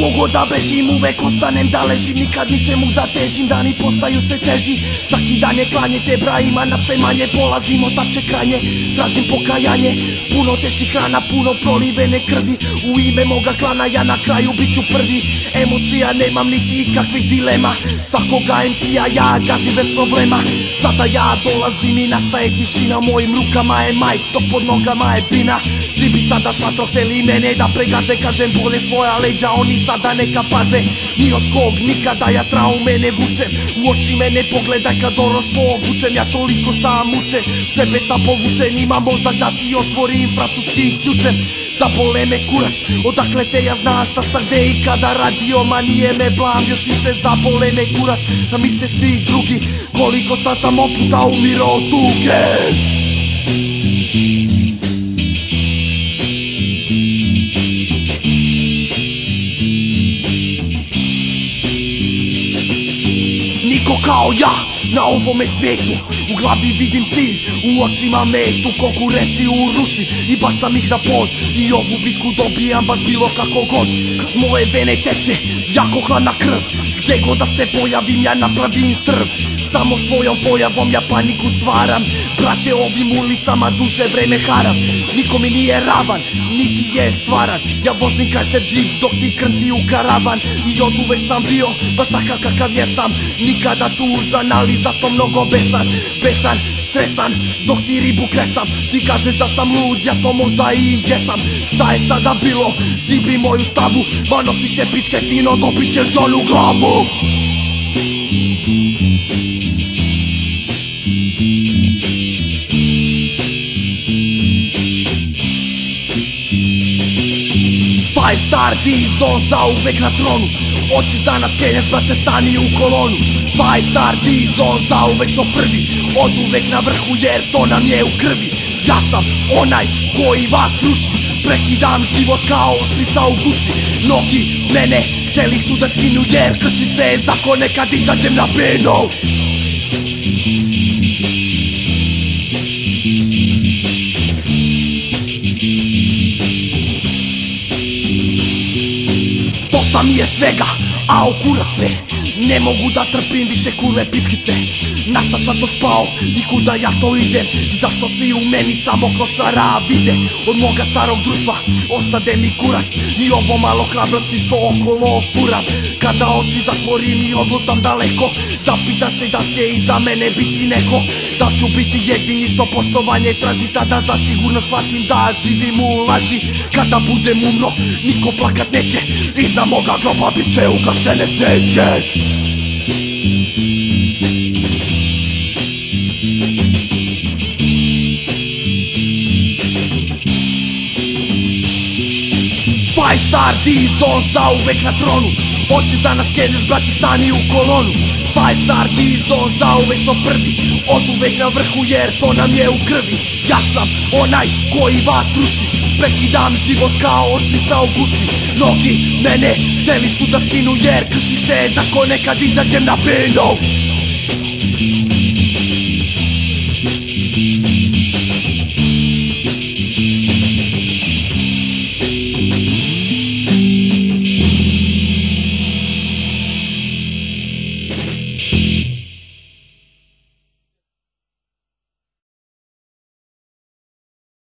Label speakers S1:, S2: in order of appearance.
S1: Koliko da bežim, uvek ostanem da ležim, nikad ničemu da težim, dani postaju sve teži. Svaki dan je klanje, te brajima na sve manje, polazim od tačke krajnje, tražim pokajanje. Puno teških rana, puno prolivene krvi, u ime moga klana ja na kraju bit ću prvi. Emocija nemam niti ikakvih dilema, svakoga MC-a ja gazim bez problema. Sada ja dolazim i nastaje tišina, mojim rukama je majk, dok pod nogama je bina. Svi bi sada šatro hteli mene da pregaze, kažem bole svoja leđa, oni sada neka paze. Ni od kog nikada ja traume ne vučem, u oči mene pogledaj kad orost povučem. Ja toliko sam mučen, sebe sam povučen, imam mozak da ti otvorim francuski ključem. Zabole me kurac, odakle te ja znaš šta sam gde i kada radio, ma nije me blam, još više zabole me kurac. Da mi se svi drugi, koliko sam samo puta umiro od tuge. Niko kao ja na ovome svijetu, u glavi vidim cilj, u očima metu. Konkurenciju rušim i bacam ih na pod, i ovu bitku dobijam baš bilo kako god. Kroz moje vene teče jako hladna krv, gde god da se pojavim ja napravim strv. Samo svojom pojavom ja paniku stvaram, brate ovim ulicama duže vreme haram. Niko mi nije ravan, niti je stvaran, ja vozim Chrysler Jeep dok ti krnti u karavan. I od uvek sam bio baš takav kakav jesam, nikada tužan ali zato mnogo besan. Besan, stresan, dok ti ribu kresam, ti kažeš da sam lud, ja to možda i jesam. Šta je sada bilo, ti bi moju stavu, ma nosi se pičke tino, dobit ćeš John u glavu. Five star D-Zone zauvek na tronu, hoćeš da nas kenješ brate stani u kolonu. Five star D-Zone zauvek smo prvi, od uvek na vrhu jer to nam je u krvi. Ja sam onaj koji vas ruši, prekidam život kao oštrica u guši. Mnogi mene hteli su da skinu jer krši se zakone kad izađem na binu. Dosta mi je svega, a okurac sve, ne mogu da trpim više kurve pičkice. Na šta sam to spao i kuda ja to idem, zašto svi u meni samo klošara vide. Od moga starog društva ostade mi kurac i ovo malo hrabrosti što okolo furam. Kada oči zatvorim i odlutam daleko, zapitam se da će iza mene biti neko, da ću biti jedini što poštovanje traži. Tada zasigurno shvatim da živim u laži. Kada budem umro niko plakat neće, iza moga groba bit će ugašene sveće. Five star D-Zone zauvek na tronu, hoćeš da nas kenješ brati stani u kolonu. Five star D-Zone zauvek smo prvi, od uvek na vrhu jer to nam je u krvi. Ja sam onaj koji vas ruši, prekidam život kao oštrica u guši. Mnogi mene hteli su da skinu jer krši se zakone kad izađem na binu.